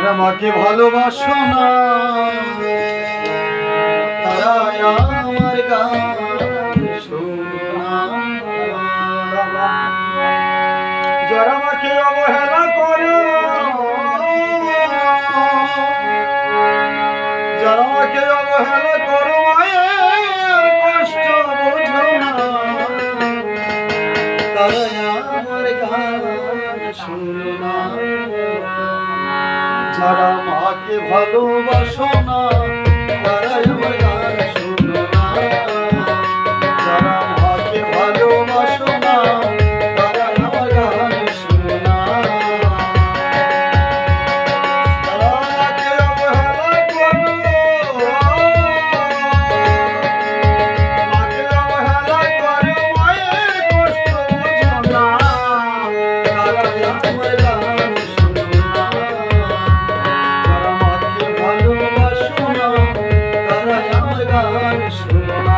যারা মাকে ভালোবাসো না তারা আমার গান শোনো না। যারা মাকে অবহেলা করো, যারা মাকে অবহেলা করো, মায়ের কষ্ট বোঝো না, তারা আমার গান শোনো না। যারা মাকে ভালোবাসো না তারা আমার গান শোনো না। যারা মাকে ভালোবাসো না তারা আমার গান শোনো না। যারা মাকে অবহেলা করো, মাকে অবহেলা করো, মায়ের কষ্ট বোঝো না, তারা আমার গান শোনো না। যারা মাকে ভালোবাসো না তারা আমার গান শোনো না।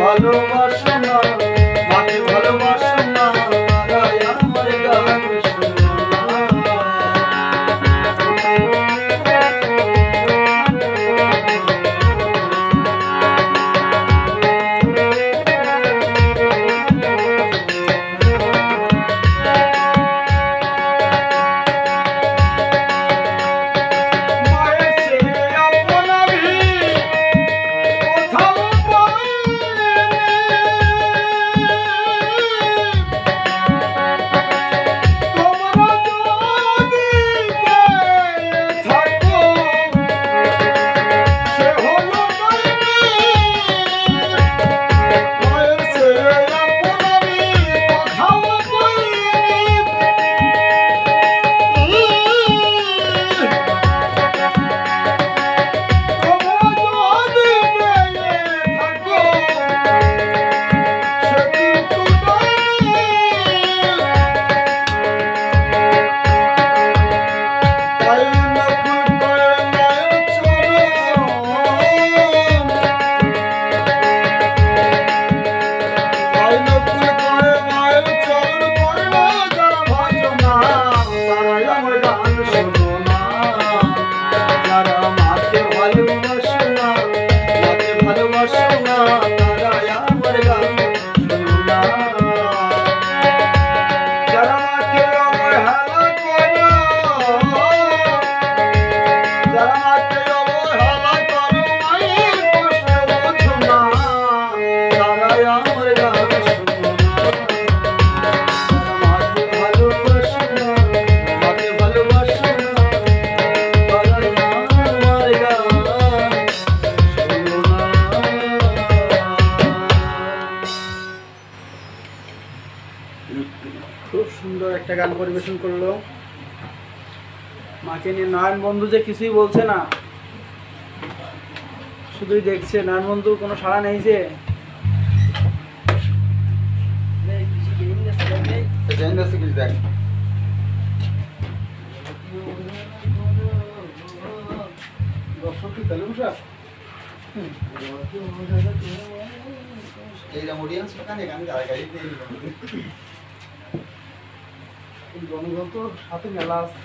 ভালোবাসো না, মাকে ভালোবাসো না, তারা আমার গান শোনো না। মায়ের চেয়ে আপন আমি গান পরিবেশন করলো। মাকে নিয়ে নয়ন বন্ধু যে কিছুই বলছে না, শুধুই দেখছে। নয়ন বন্ধু কোনো সাড়া নেই যে। দর্শক কি তেলুগু স্যার? জনগণের সাথে মেলা আছে।